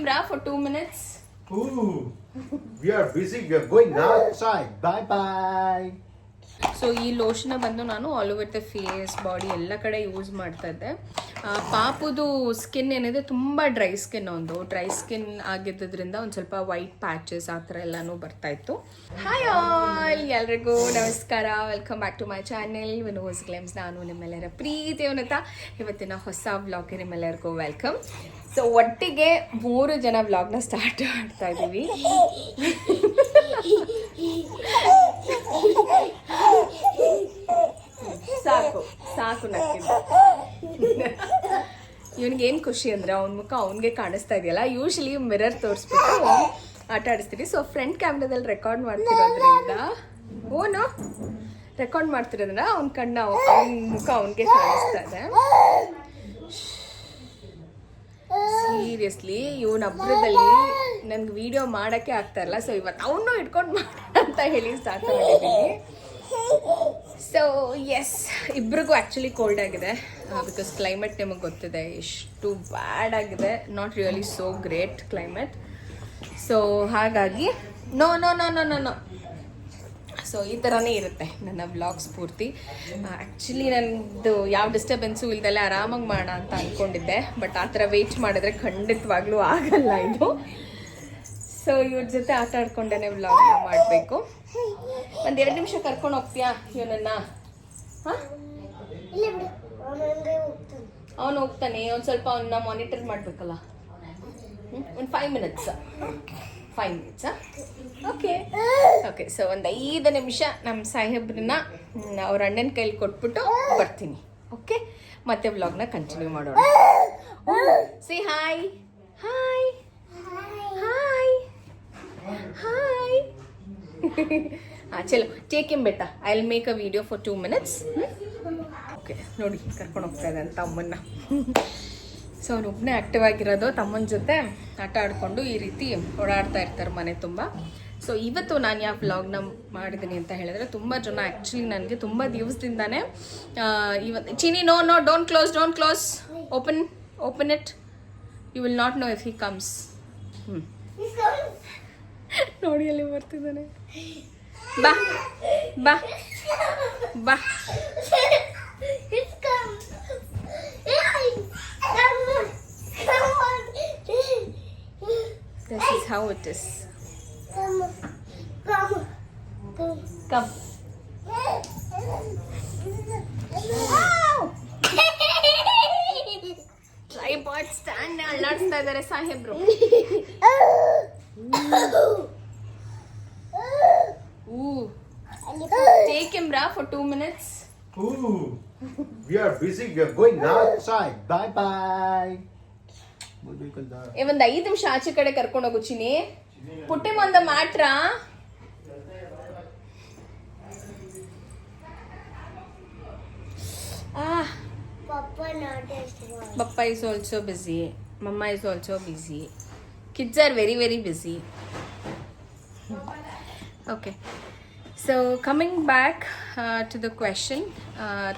camera for 2 minutes. Ooh, we are busy. We are going outside. Bye bye. So ಈ lotion ಬಂದು ನಾನು all over the face body ಎಲ್ಲ ಕಡೆ use ಮಾಡ್ತಾ ಇದ್ದೆ. ಪಾಪುದು ಸ್ಕಿನ್ ಏನಿದೆ ತುಂಬ ಡ್ರೈ ಸ್ಕಿನ್, ಒಂದು ಡ್ರೈ ಸ್ಕಿನ್ ಆಗಿದ್ದರಿಂದ ಒಂದು ಸ್ವಲ್ಪ ವೈಟ್ ಪ್ಯಾಚಸ್ ಆ ಥರ ಎಲ್ಲನೂ ಬರ್ತಾಯಿತ್ತು. ಹಾಯ್ ಆಲ್, ಎಲ್ರಿಗೂ ನಮಸ್ಕಾರ. Welcome back to my channel Vinos glams. ನಾನು ನಿಮ್ಮೆಲ್ಲರ ಪ್ರೀತಿ ಉನ್ನತ. ಇವತ್ತಿನ ಹೊಸ ವ್ಲಾಗ್ಗೆ ನಿಮ್ಮೆಲ್ಲರಿಗೂ ವೆಲ್ಕಮ್. ಸೊ ಒಟ್ಟಿಗೆ 3 ಜನ ವ್ಲಾಗ್ನ ಸ್ಟಾರ್ಟ್ ಮಾಡ್ತಾ ಇದ್ದೀವಿ. ಸಾಕು ನಕ್ಕಿದ್ದ. ಇವನಿಗೇನು ಖುಷಿ ಅಂದರೆ ಅವನ ಮುಖ ಅವನಿಗೆ ಕಾಣಿಸ್ತಾ ಇದೆಯಲ್ಲ. ಯೂಶಲಿ ಮಿರರ್ ತೋರಿಸ್ಬಿಟ್ಟು ಆಟ ಆಡಿಸ್ತೀನಿ. ಸೊ ಫ್ರಂಟ್ ಕ್ಯಾಮ್ರಾದಲ್ಲಿ ರೆಕಾರ್ಡ್ ಮಾಡ್ತಿರೋದ್ರಿಂದ ರೆಕಾರ್ಡ್ ಮಾಡ್ತಿರೋದ್ರಿಂದ ಅವ್ನ ಕಣ್ಣ ಅವನ ಮುಖ ಅವನಿಗೆ ಕಾಣಿಸ್ತಾ ಇದೆ. ಸೀರಿಯಸ್ಲಿ ಇವನ ಹಬ್ಬದಲ್ಲಿ ನನಗೆ ವಿಡಿಯೋ ಮಾಡೋಕ್ಕೆ ಆಗ್ತಾ ಇಲ್ಲ. ಸೊ ಇವತ್ತು ಅವನು ಇಟ್ಕೊಂಡು ಮಾಡ ಅಂತ ಹೇಳಿ ಸ್ಟಾರ್ಟ್ ಮಾಡಿದ್ದೀನಿ. ಸೊ ಎಸ್, ಇಬ್ರಿಗೂ ಆ್ಯಕ್ಚುಲಿ ಕೋಲ್ಡ್ ಆಗಿದೆ ಬಿಕಾಸ್ ಕ್ಲೈಮೇಟ್ ನಿಮಗೆ ಗೊತ್ತಿದೆ ಎಷ್ಟು ಬ್ಯಾಡ್ ಆಗಿದೆ. Not really so great climate. So ಹಾಗಾಗಿ no no no no no no so ಈ ಥರನೇ ಇರುತ್ತೆ ನನ್ನ ವ್ಲಾಗ್ಸ್ ಪೂರ್ತಿ. ಆ್ಯಕ್ಚುಲಿ ನನ್ನದು ಯಾವ ಡಿಸ್ಟರ್ಬೆನ್ಸು ಇಲ್ದಲ್ಲೇ ಆರಾಮಾಗಿ ಮಾಡೋಣ ಅಂತ ಅಂದ್ಕೊಂಡಿದ್ದೆ. ಬಟ್ ಆ ಥರ ವೆಯ್ಟ್ ಮಾಡಿದ್ರೆ ಖಂಡಿತವಾಗ್ಲೂ ಆಗಲ್ಲ ಇದು. ಸೊ ಇವ್ರ ಜೊತೆ ಆಟ ಆಡ್ಕೊಂಡೇ ವ್ಲಾಗ್ನ ಮಾಡಬೇಕು. ಒಂದು 2 ನಿಮಿಷ ಕರ್ಕೊಂಡು ಹೋಗ್ತೀಯಾ ಇವನನ್ನ? ಹಾಂ, ಅವನು ಹೋಗ್ತಾನೆ. ಒಂದು ಸ್ವಲ್ಪ ಅವನ್ನ ಮಾನಿಟರ್ ಮಾಡಬೇಕಲ್ಲ. ಒಂದು 5 ಮಿನಿಟ್ಸಾ? ಓಕೆ. ಸೊ ಒಂದು 5 ನಿಮಿಷ ನಮ್ಮ ಸಾಹೇಬ್ರನ್ನ ಅವ್ರ ಅಣ್ಣನ ಕೈಲಿ ಕೊಟ್ಬಿಟ್ಟು ಬರ್ತೀನಿ. ಓಕೆ, ಮತ್ತೆ ವ್ಲಾಗ್ನ ಕಂಟಿನ್ಯೂ ಮಾಡೋಣ. See hi hi hi hi. ಚಲೋ, ಟೇಕ್ ಹಿಮ್ ಬೇಟಾ. I will make a video for 2 minutes. Okay, ನೋಡಿ ಕರ್ಕೊಂಡು ಹೋಗ್ತಾ ಇದ್ದಾನೆ ತಮ್ಮನ್ನ. ಸೊ ಅವನು ಒಬ್ಬನೇ ಆ್ಯಕ್ಟಿವ್ ಆಗಿರೋದು. ತಮ್ಮನ ಜೊತೆ ಆಟ ಆಡಿಕೊಂಡು ಈ ರೀತಿ ಓಡಾಡ್ತಾ ಇರ್ತಾರೆ ಮನೆ ತುಂಬ. ಸೊ ಇವತ್ತು ನಾನು ಯಾವ ವ್ಲಾಗ್ನ ಮಾಡಿದ್ದೀನಿ ಅಂತ ಹೇಳಿದ್ರೆ, ತುಂಬ ಜನ ಆ್ಯಕ್ಚುಲಿ ನನಗೆ ತುಂಬ ದಿವಸದಿಂದಾನೇ ಇವತ್ತು ಚಿನಿ no don't close open it, you will not know if he comes. ನೋಡಿ ಅಲ್ಲಿ ಬರ್ತಿದ್ದಾನೆ. ಬಾ ಬಾ ಬಾ. This is how it is. Come. Tripod stand ಅಲ್ಲಾಡಿಸ್ತಾ ಇದ್ದಾರೆ ಸಾಹೇಬ್ರು. Ooh. Take him for 2 minutes. Ooh, we are busy. We are going outside. Bye bye. ಒಂದು 5 ನಿಮಿಷ ಆಚೆ ಕಡೆ ಕರ್ಕೊಂಡು ಹೋಗು ಚಿನಿ. ಪುಟ್ಟಿ ಮಂದ ಮಾಟ್ರ. Papa is also busy. Mama is also busy. Kids are very very busy. Okay. So coming back to the question,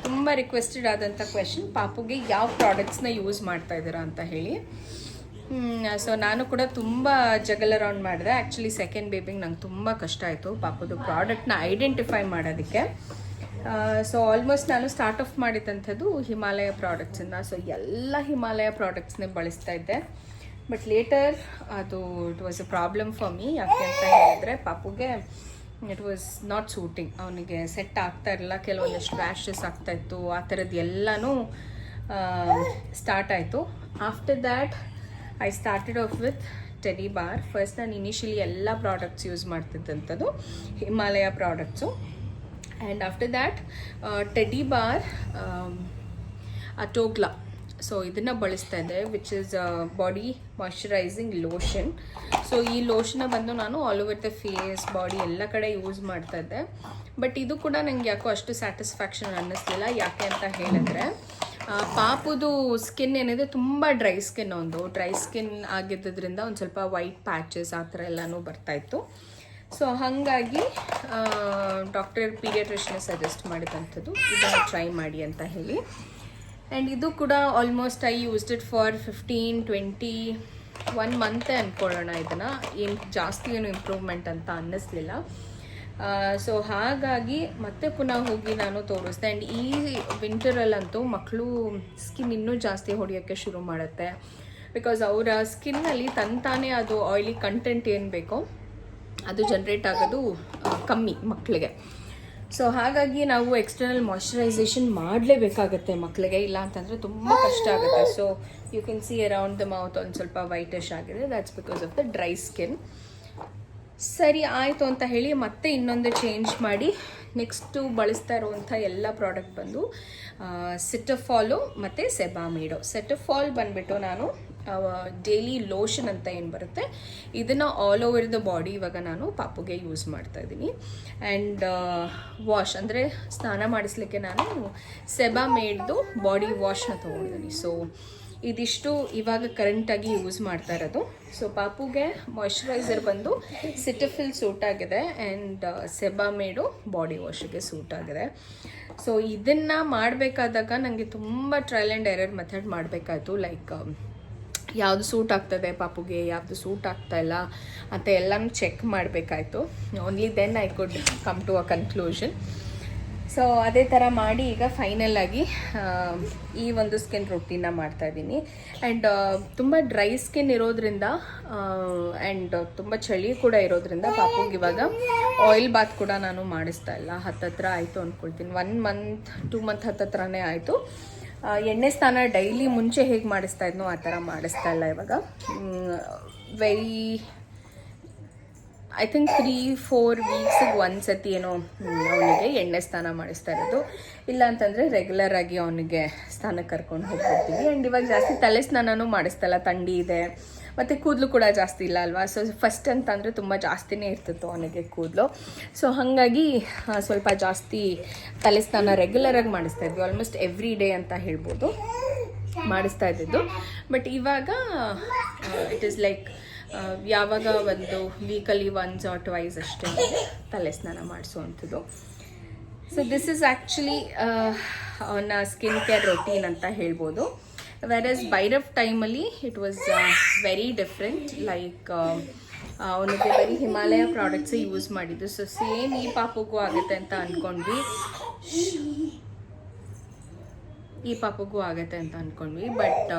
ತುಂಬ requested ಆದಂಥ ಕ್ವೆಶನ್, ಪಾಪುಗೆ ಯಾವ ಪ್ರಾಡಕ್ಟ್ಸ್ನ ಯೂಸ್ ಮಾಡ್ತಾ ಇದ್ದೀರಾ ಅಂತ ಹೇಳಿ. ಸೊ ನಾನು ಕೂಡ ತುಂಬ ಜಗಲ್ ಅರೌಂಡ್ ಮಾಡಿದೆ. ಆ್ಯಕ್ಚುಲಿ ಸೆಕೆಂಡ್ ಬೇಬಿಗೆ ನಂಗೆ ತುಂಬ ಕಷ್ಟ ಆಯಿತು ಪಾಪುದು ಪ್ರಾಡಕ್ಟ್ನ ಐಡೆಂಟಿಫೈ ಮಾಡೋದಕ್ಕೆ. ಸೊ ಆಲ್ಮೋಸ್ಟ್ ನಾನು ಸ್ಟಾರ್ಟ್ ಆಫ್ ಮಾಡಿದಂಥದ್ದು ಹಿಮಾಲಯ ಪ್ರಾಡಕ್ಟ್ಸನ್ನು. ಸೊ ಎಲ್ಲ ಹಿಮಾಲಯ ಪ್ರಾಡಕ್ಟ್ಸ್ನೇ ಬಳಸ್ತಾ ಇದ್ದೆ. ಬಟ್ ಲೇಟರ್ ಅದು it was a problem for me. ಯಾಕೆ ಅಂತ ಹೇಳಿದ್ರೆ ಪಾಪುಗೆ ಇಟ್ ವಾಸ್ ನಾಟ್ ಸೂಟಿಂಗ್. ಅವನಿಗೆ ಸೆಟ್ ಆಗ್ತಾ ಇರಲಿಲ್ಲ. ಕೆಲವೊಂದಷ್ಟು ರ್ಯಾಷಸ್ ಆಗ್ತಾಯಿತ್ತು. ಆ ಥರದ್ದು ಎಲ್ಲನೂ ಸ್ಟಾರ್ಟ್ ಆಯಿತು. After that I started off with Teddy bar. First ನಾನು ಇನಿಷಿಯಲಿ ಎಲ್ಲ ಪ್ರಾಡಕ್ಟ್ಸ್ ಯೂಸ್ ಮಾಡ್ತಿದ್ದಂಥದ್ದು Himalaya products. And after that Teddy bar ಅಟೋಗ್ಲಾ, ಸೊ ಇದನ್ನು ಬಳಸ್ತಾ ಇದ್ದೆ, which is body moisturising lotion. So ಈ ಲೋಷನ ಬಂದು ನಾನು all over the face body ಎಲ್ಲ ಕಡೆ ಯೂಸ್ ಮಾಡ್ತಾ ಇದ್ದೆ. ಬಟ್ ಇದು ಕೂಡ ನನಗೆ ಯಾಕೋ ಅಷ್ಟು ಸ್ಯಾಟಿಸ್ಫ್ಯಾಕ್ಷನ್ ಅನ್ನಿಸ್ಲಿಲ್ಲ. ಯಾಕೆ ಅಂತ ಹೇಳಿದ್ರೆ, ಪಾಪುದು ಸ್ಕಿನ್ ಏನಿದೆ ತುಂಬ ಡ್ರೈ ಸ್ಕಿನ್, ಒಂದು ಡ್ರೈ ಸ್ಕಿನ್ ಆಗಿದ್ದರಿಂದ ಒಂದು ಸ್ವಲ್ಪ ವೈಟ್ ಪ್ಯಾಚಸ್ ಆ ಥರ ಎಲ್ಲನೂ ಬರ್ತಾಯಿತ್ತು. ಸೊ ಹಾಗಾಗಿ ಡಾಕ್ಟರ್ ಪೀಡಿಯಾಟ್ರಿಷನ್ ಸಜೆಸ್ಟ್ ಮಾಡಿದಂಥದ್ದು ಇದನ್ನು ಟ್ರೈ ಮಾಡಿ ಅಂತ ಹೇಳಿ. ಆ್ಯಂಡ್ ಇದು ಕೂಡ almost I used it for 15-20 1 ಮಂತೇ ಅಂದ್ಕೊಳ್ಳೋಣ. ಇದನ್ನು ಏನು ಜಾಸ್ತಿ ಏನು ಇಂಪ್ರೂವ್ಮೆಂಟ್ ಅಂತ ಅನ್ನಿಸ್ಲಿಲ್ಲ. ಸೊ ಹಾಗಾಗಿ ಮತ್ತೆ ಪುನಃ ಹೋಗಿ ನಾನು ತೋರಿಸ್ದೆ. ಆ್ಯಂಡ್ ಈ ವಿಂಟರಲ್ಲಂತೂ ಮಕ್ಕಳು ಸ್ಕಿನ್ ಇನ್ನೂ ಜಾಸ್ತಿ ಹೊಡೆಯೋಕ್ಕೆ ಶುರು ಮಾಡುತ್ತೆ. ಬಿಕಾಸ್ ಅವರ ಸ್ಕಿನ್ನಲ್ಲಿ ತಂತಾನೇ ಅದು ಆಯಿಲಿ ಕಂಟೆಂಟ್ ಏನು ಬೇಕೋ ಅದು ಜನ್ರೇಟ್ ಆಗೋದು ಕಮ್ಮಿ ಮಕ್ಕಳಿಗೆ. ಸೊ ಹಾಗಾಗಿ ನಾವು ಎಕ್ಸ್ಟರ್ನಲ್ ಮಾಯ್ಶ್ಚರೈಸೇಷನ್ ಮಾಡಲೇಬೇಕಾಗತ್ತೆ ಮಕ್ಕಳಿಗೆ, ಇಲ್ಲ ಅಂತಂದರೆ ತುಂಬ ಕಷ್ಟ ಆಗುತ್ತೆ. So you can see around the mouth ಒಂದು ಸ್ವಲ್ಪ ವೈಟಿಶ್ ಆಗಿದೆ. That's because of the dry skin. ಸರಿ ಆಯಿತು ಅಂತ ಹೇಳಿ ಮತ್ತೆ ಇನ್ನೊಂದು ಚೇಂಜ್ ಮಾಡಿ ನೆಕ್ಸ್ಟು ಬಳಸ್ತಾ ಇರುವಂಥ ಎಲ್ಲ ಪ್ರಾಡಕ್ಟ್ ಬಂದು ಸಿಟಫಾಲು ಮತ್ತು ಸೆಬಾಮಿಡೋ. ಸಿಟಫಾಲ್ ಬಂದುಬಿಟ್ಟು ನಾನು ಡೈಲಿ ಲೋಷನ್ ಅಂತ ಏನು ಬರುತ್ತೆ ಇದನ್ನು ಆಲ್ ಓವರ್ ದ ಬಾಡಿ ಇವಾಗ ನಾನು ಪಾಪುಗೆ ಯೂಸ್ ಮಾಡ್ತಾಯಿದ್ದೀನಿ. ಆ್ಯಂಡ್ ವಾಶ್ ಅಂದರೆ ಸ್ನಾನ ಮಾಡಿಸ್ಲಿಕ್ಕೆ ನಾನು ಸೆಬಾಮೇಡ್ದು ಬಾಡಿ ವಾಶ್ನ ತೊಗೊಂಡಿದ್ದೀನಿ. ಸೊ ಇದಿಷ್ಟು ಇವಾಗ ಕರೆಂಟಾಗಿ ಯೂಸ್ ಮಾಡ್ತಾ ಇರೋದು. ಸೊ ಪಾಪುಗೆ ಮಾಯ್ಶ್ಚರೈಸರ್ ಬಂದು ಸಿಟಫಿಲ್ ಸೂಟ್ ಆಗಿದೆ ಆ್ಯಂಡ್ ಸೆಬಾಮೇಡು ಬಾಡಿ ವಾಶಿಗೆ ಸೂಟ್ ಆಗಿದೆ. ಸೊ ಇದನ್ನು ಮಾಡಬೇಕಾದಾಗ ನನಗೆ ತುಂಬ ಟ್ರಯಲ್ ಆ್ಯಂಡ್ ಎರರ್ ಮೆಥಡ್ ಮಾಡಬೇಕಾಯ್ತು. ಲೈಕ್ ಯಾವುದು ಸೂಟ್ ಆಗ್ತದೆ ಪಾಪುಗೆ, ಯಾವುದು ಸೂಟ್ ಆಗ್ತಾಯಿಲ್ಲ ಅಂತ ಎಲ್ಲನೂ ಚೆಕ್ ಮಾಡಬೇಕಾಯ್ತು. Only then I could come to a conclusion. So ಅದೇ ಥರ ಮಾಡಿ ಈಗ ಫೈನಲ್ ಆಗಿ ಈ ಒಂದು ಸ್ಕಿನ್ ರೊಟೀನ ಮಾಡ್ತಾಯಿದ್ದೀನಿ. ಆ್ಯಂಡ್ ತುಂಬ ಡ್ರೈ ಸ್ಕಿನ್ ಇರೋದ್ರಿಂದ ಆ್ಯಂಡ್ ತುಂಬ ಚಳಿ ಕೂಡ ಇರೋದ್ರಿಂದ ಪಾಪುಗೆ ಇವಾಗ ಆಯಿಲ್ ಬಾತ್ ಕೂಡ ನಾನು ಮಾಡಿಸ್ತಾ ಇಲ್ಲ. ಹತ್ತತ್ರ ಆಯಿತು ಅಂದ್ಕೊಳ್ತೀನಿ. 1 ಮಂತ್ 2 ಮಂತ್ ಹತ್ತತ್ರನೇ ಆಯಿತು. ಎಣ್ಣೆ ಸ್ನಾನ ಡೈಲಿ ಮುಂಚೆ ಹೇಗೆ ಮಾಡಿಸ್ತಾ ಇದ್ನೋ ಆ ಥರ ಮಾಡಿಸ್ತಾ ಇಲ್ಲ ಇವಾಗ. ವೆರಿ ಐ ಥಿಂಕ್ 3-4 ವೀಕ್ಸಿಗೆ ಒಂದ್ಸತಿ ಏನೋ ಅವನಿಗೆ ಎಣ್ಣೆ ಸ್ನಾನ ಮಾಡಿಸ್ತಾ ಇರೋದು. ಇಲ್ಲ ಅಂತಂದರೆ ರೆಗ್ಯುಲರ್ ಆಗಿ ಅವನಿಗೆ ಸ್ನಾನಕ್ಕೆ ಕರ್ಕೊಂಡು ಹೋಗ್ಬಿಡ್ತೀವಿ. ಆ್ಯಂಡ್ ಇವಾಗ ಜಾಸ್ತಿ ತಲೆ ಸ್ನಾನನೂ ಮಾಡಿಸ್ತಾಯಿಲ್ಲ, ಥಂಡಿ ಇದೆ ಮತ್ತು ಕೂದಲು ಕೂಡ ಜಾಸ್ತಿ ಇಲ್ಲ ಅಲ್ವಾ. ಸೊ ಫಸ್ಟ್ ಅಂತಂದರೆ ತುಂಬ ಜಾಸ್ತಿನೇ ಇರ್ತಿತ್ತು ಅವನಿಗೆ ಕೂದಲು. ಸೊ ಹಾಗಾಗಿ ಸ್ವಲ್ಪ ಜಾಸ್ತಿ ತಲೆ ಸ್ನಾನ ರೆಗ್ಯುಲರಾಗಿ ಮಾಡಿಸ್ತಾ ಇದ್ವಿ. ಆಲ್ಮೋಸ್ಟ್ ಎವ್ರಿ ಡೇ ಅಂತ ಹೇಳ್ಬೋದು ಮಾಡಿಸ್ತಾ ಇದ್ದಿದ್ದು. ಬಟ್ ಇವಾಗ ಇಟ್ ಈಸ್ ಲೈಕ್ ಯಾವಾಗ ಒಂದು ವೀಕಲ್ಲಿ 1 or 2 ಅಷ್ಟೇ ತಲೆ ಸ್ನಾನ ಮಾಡಿಸುವಂಥದ್ದು. ಸೊ ದಿಸ್ ಈಸ್ ಆ್ಯಕ್ಚುಲಿ ಅವನ ಸ್ಕಿನ್ ಕೇರ್ ರೊಟೀನ್ ಅಂತ ಹೇಳ್ಬೋದು. ವೆರಸ್ ಭೈರವ್ ಟೈಮಲ್ಲಿ it was very different. Like ಅವನಿಗೆ ಬರೀ ಹಿಮಾಲಯ ಪ್ರಾಡಕ್ಟ್ಸೇ ಯೂಸ್ ಮಾಡಿದ್ದು. ಸೊ ಸೇಮ್ ಈ ಪಾಪುಗೂ ಆಗುತ್ತೆ ಅಂತ ಅಂದ್ಕೊಂಡ್ವಿ. ಬಟ್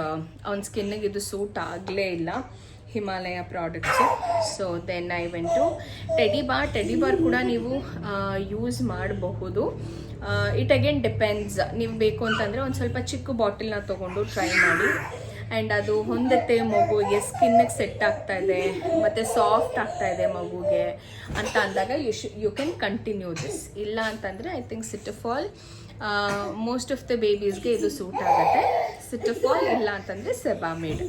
ಅವನ ಸ್ಕಿನ್ನಿಗೆ ಇದು ಸೂಟ್ ಆಗಲೇ ಇಲ್ಲ Himalaya products. So then I went to teddy bar ಕೂಡ ನೀವು ಯೂಸ್ ಮಾಡಬಹುದು. It again depends. ನೀವು ಬೇಕು ಅಂತಂದರೆ ಒಂದು ಸ್ವಲ್ಪ ಚಿಕ್ಕ ಬಾಟಲ್ನ ತೊಗೊಂಡು ಟ್ರೈ ಮಾಡಿ. ಆ್ಯಂಡ್ ಅದು ಹೊಂದುತ್ತೆ ಮಗುಗೆ, ಸ್ಕಿನ್ನಿಗೆ ಸೆಟ್ ಆಗ್ತಾ ಇದೆ ಮತ್ತು ಸಾಫ್ಟ್ ಆಗ್ತಾ ಇದೆ ಮಗುಗೆ ಅಂತ ಅಂದಾಗ ಯು ಕ್ಯಾನ್ ಕಂಟಿನ್ಯೂ ದಿಸ್. ಇಲ್ಲ ಅಂತಂದರೆ I think Cetaphil most of the ಬೇಬೀಸ್ಗೆ ಇದು ಸೂಟ್ ಆಗುತ್ತೆ. ಸಿಟಫಾಲ್ ಇಲ್ಲ ಅಂತಂದರೆ Sebamed.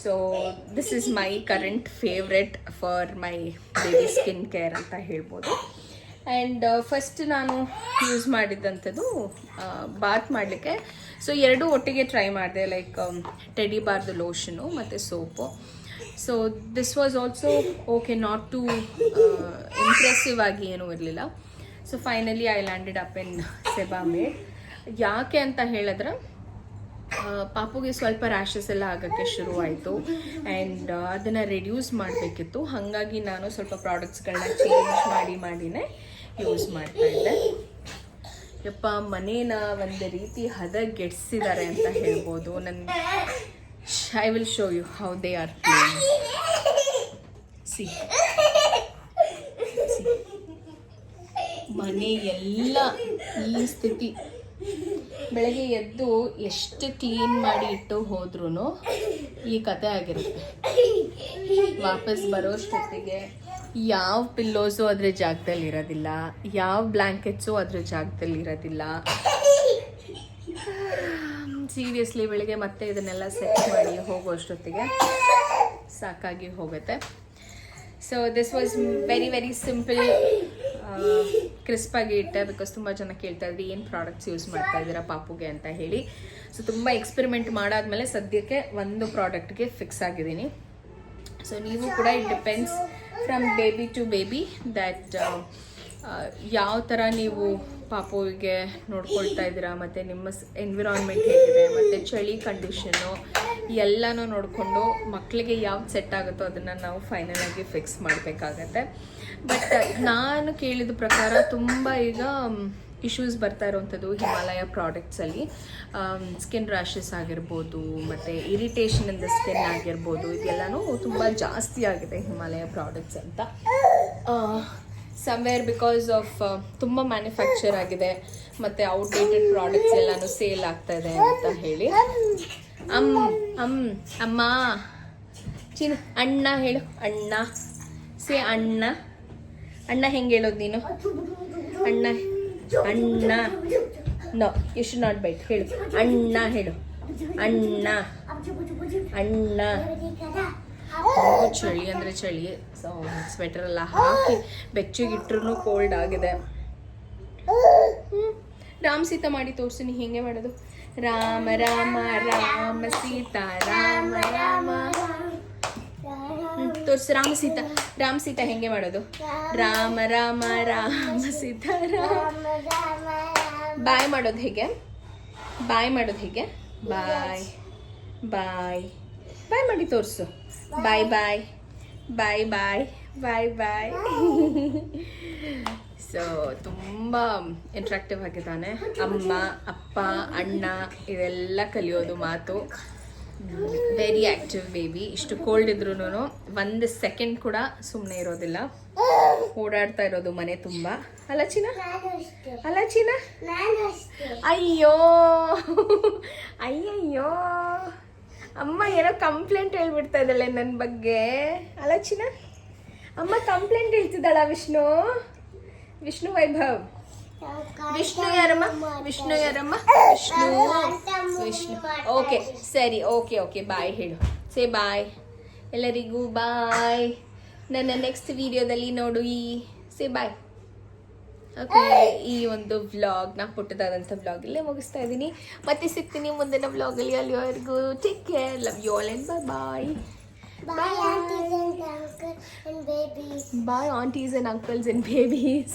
So this is my current favourite for my baby skin care ಅಂತ ಹೇಳ್ಬೋದು. ಆ್ಯಂಡ್ ಫಸ್ಟ್ ನಾನು ಯೂಸ್ ಮಾಡಿದ್ದಂಥದ್ದು ಬಾತ್ ಮಾಡಲಿಕ್ಕೆ. ಸೊ ಎರಡೂ ಒಟ್ಟಿಗೆ ಟ್ರೈ ಮಾಡಿದೆ, ಲೈಕ್ ಟೆಡಿ ಬಾರ್ದು ಲೋಷನು ಮತ್ತು soap. So this was also okay, not too impressive ಆಗಿ ಏನೂ ಇರಲಿಲ್ಲ. So finally I landed up in Sebamed. ಯಾಕೆ ಅಂತ ಹೇಳಿದ್ರೆ ಪಾಪುಗೆ ಸ್ವಲ್ಪ ರ್ಯಾಷಸ್ ಎಲ್ಲ ಆಗೋಕ್ಕೆ ಶುರುವಾಯಿತು ಆ್ಯಂಡ್ ಅದನ್ನು ರೆಡ್ಯೂಸ್ ಮಾಡಬೇಕಿತ್ತು. ಹಾಗಾಗಿ ನಾನು ಸ್ವಲ್ಪ ಪ್ರಾಡಕ್ಟ್ಸ್ಗಳನ್ನ ಚೇಂಜ್ ಮಾಡಿನೇ ಯೂಸ್ ಮಾಡ್ತಾಯಿದ್ದೆ. ಯಪ್ಪ ಮನೇನ ಒಂದು ರೀತಿ ಹದಗೆಡ್ಸಿದ್ದಾರೆ ಅಂತ ಹೇಳ್ಬೋದು. I will show you how they are playing. See ಮನೆ ಎಲ್ಲ ಈ ಸ್ಥಿತಿ. ಬೆಳಗ್ಗೆ ಎದ್ದು ಎಷ್ಟು ಕ್ಲೀನ್ ಮಾಡಿ ಇಟ್ಟು ಹೋದ್ರೂ ಈ ಕತೆ ಆಗಿರುತ್ತೆ. ವಾಪಸ್ ಬರೋಷ್ಟೊತ್ತಿಗೆ ಯಾವ ಪಿಲ್ಲೋಸು ಅದ್ರ ಜಾಗದಲ್ಲಿ ಇರೋದಿಲ್ಲ, ಯಾವ ಬ್ಲ್ಯಾಂಕೆಟ್ಸು ಅದ್ರ ಜಾಗದಲ್ಲಿ ಇರೋದಿಲ್ಲ. ಸೀರಿಯಸ್ಲಿ ಬೆಳಿಗ್ಗೆ ಮತ್ತೆ ಇದನ್ನೆಲ್ಲ ಸೆಟ್ ಮಾಡಿ ಹೋಗೋಷ್ಟೊತ್ತಿಗೆ ಸಾಕಾಗಿ ಹೋಗುತ್ತೆ. So this was very very simple. ಕ್ರಿಸ್ಪಾಗಿ ಇಟ್ಟೆ ಬಿಕಾಸ್ ತುಂಬ ಜನ ಕೇಳ್ತಾ ಇದ್ರಿ ಏನು ಪ್ರಾಡಕ್ಟ್ಸ್ ಯೂಸ್ ಮಾಡ್ತಾ ಇದ್ದೀರಾ ಪಾಪುಗೆ ಅಂತ ಹೇಳಿ. ಸೊ ತುಂಬ ಎಕ್ಸ್ಪೆರಿಮೆಂಟ್ ಮಾಡಾದ್ಮೇಲೆ ಸದ್ಯಕ್ಕೆ ಒಂದು ಪ್ರಾಡಕ್ಟ್ಗೆ ಫಿಕ್ಸ್ ಆಗಿದ್ದೀನಿ. ಸೊ ನೀವು ಕೂಡ it depends from baby to baby that ಯಾವ ಥರ ನೀವು ಪಾಪುವಿಗೆ ನೋಡ್ಕೊಳ್ತಾ ಇದ್ದೀರಾ, ಮತ್ತು ನಿಮ್ಮ ಎನ್ವಿರಾನ್ಮೆಂಟ್ ಹೇಗಿದೆ, ಮತ್ತು ಚಳಿ ಕಂಡೀಷನ್ನು ಎಲ್ಲನೂ ನೋಡಿಕೊಂಡು ಮಕ್ಕಳಿಗೆ ಯಾವ್ದು ಸೆಟ್ ಆಗುತ್ತೋ ಅದನ್ನು ನಾವು ಫೈನಲ್ ಆಗಿ ಫಿಕ್ಸ್ ಮಾಡಬೇಕಾಗತ್ತೆ. ಬಟ್ ನಾನು ಕೇಳಿದ ಪ್ರಕಾರ ತುಂಬ ಈಗ ಇಶ್ಯೂಸ್ ಬರ್ತಾ ಇರೋವಂಥದ್ದು ಹಿಮಾಲಯ ಪ್ರಾಡಕ್ಟ್ಸಲ್ಲಿ ಸ್ಕಿನ್ ರ್ಯಾಷಸ್ ಆಗಿರ್ಬೋದು, ಮತ್ತು ಇರಿಟೇಷನ್ ಇನ್ ದ ಸ್ಕಿನ್ ಆಗಿರ್ಬೋದು, ಇದೆಲ್ಲನೂ ತುಂಬ ಜಾಸ್ತಿ ಆಗಿದೆ ಹಿಮಾಲಯ ಪ್ರಾಡಕ್ಟ್ಸ್ ಅಂತ. ಸಮ್ವೇರ್ ಬಿಕಾಸ್ ಆಫ್ ತುಂಬ ಮ್ಯಾನುಫ್ಯಾಕ್ಚರ್ ಆಗಿದೆ ಮತ್ತು ಔಟ್ಡೇಟೆಡ್ ಪ್ರಾಡಕ್ಟ್ಸ್ ಎಲ್ಲನೂ ಸೇಲ್ ಆಗ್ತಾ ಇದೆ ಅಂತ ಹೇಳಿ. ಅಮ್ಮ ಚಿನ್ನ ಅಣ್ಣ ಹೇಳು, ಅಣ್ಣ ಸೇ ಅಣ್ಣ. ಅಣ್ಣ ಹೆಂಗೆ ಹೇಳೋದು ನೀನು? ಅಣ್ಣ ಅಣ್ಣ no, you should not bite. ಹೇಳು ಅಣ್ಣ, ಹೇಳು ಅಣ್ಣ ಅಣ್ಣ. ಚಳಿ ಅಂದರೆ ಚಳಿ, ಸೊ ಸ್ವೆಟರ್ ಎಲ್ಲ ಹಾಕಿ ಬೆಚ್ಚಗಿಟ್ರು ಕೋಲ್ಡ್ ಆಗಿದೆ. ರಾಮ ಸೀತಾ ಮಾಡಿ ತೋರಿಸ್ತೀನಿ ಹೇಗೆ ಮಾಡೋದು. ರಾಮ ರಾಮ ರಾಮ ಸೀತಾ ರಾಮ ರಾಮ. ತೋರಿಸು ರಾಮ ಸೀತಾ. ರಾಮ ಸೀತಾ ಹೆಂಗೆ ಮಾಡೋದು? ರಾಮ ರಾಮ ರಾಮ ಸೀತಾ ರಾಮ. ಬಾಯ್ ಮಾಡೋದು ಹೇಗೆ? ಬಾಯ್ ಮಾಡೋದು ಹೇಗೆ? ಬಾಯ್ ಬಾಯ್ ಬಾಯ್ ಮಾಡಿ ತೋರಿಸು. ಬಾಯ್ ಬಾಯ್ ಬಾಯ್ ಬಾಯ್ ಬಾಯ್ ಬಾಯ್. ಸೊ ತುಂಬ ಇಂಟ್ರಾಕ್ಟಿವ್ ಆಗಿದ್ದಾನೆ. ಅಮ್ಮ, ಅಪ್ಪ, ಅಣ್ಣ ಇದೆಲ್ಲ ಕಲಿಯೋದು ಮಾತು. Very active baby. ಇಷ್ಟು ಕೋಲ್ಡ್ ಇದ್ರೂ 1 ಸೆಕೆಂಡ್ ಕೂಡ ಸುಮ್ಮನೆ ಇರೋದಿಲ್ಲ, ಓಡಾಡ್ತಾ ಇರೋದು ಮನೆ ತುಂಬ. ಅಲ್ಲ ಚಿನ್ನ? ಅಲ್ಲ ಚಿನ್ನ? ಅಯ್ಯೋ ಅಯ್ಯಯ್ಯೋ, ಅಮ್ಮ ಏನೋ ಕಂಪ್ಲೇಂಟ್ ಹೇಳ್ಬಿಡ್ತಾ ಇದ್ದಾಳೆ ನನ್ನ ಬಗ್ಗೆ. ಅಲ್ಲ ಚಿನ್ನ? ಅಮ್ಮ ಕಂಪ್ಲೇಂಟ್ ಹೇಳ್ತಿದ್ದಾಳ ವಿಷ್ಣು. ವಿಷ್ಣು ವೈಭವ್. ವಿಷ್ಣು ಯಾರಮ್ಮ? ವಿಷ್ಣು ಯಾರಮ್ಮ? ವಿಷ್ಣು ವಿಷ್ಣು. ಓಕೆ ಸರಿ, ಓಕೆ ಓಕೆ ಬಾಯ್ ಹೇಳು. ಸೇ ಬಾಯ್ ಎಲ್ಲರಿಗೂ ಬಾಯ್. ನನ್ನ ನೆಕ್ಸ್ಟ್ ವಿಡಿಯೋದಲ್ಲಿ ನೋಡಿ. ಸೇ ಬಾಯ್. ಓಕೆ, ಈ ಒಂದು ವ್ಲಾಗ್ನ ಪುಟ್ಟದಾದಂಥ ವ್ಲಾಗ್ ಇಲ್ಲೇ ಮುಗಿಸ್ತಾ ಇದ್ದೀನಿ. ಮತ್ತೆ ಸಿಗ್ತೀನಿ ಮುಂದಿನ ವ್ಲಾಗಲ್ಲಿ. ಅಲ್ಲಿವರೆಗೂ take care, love you all and bye bye. Bye, aunties and uncles and babies. Bye, aunties and uncles and babies.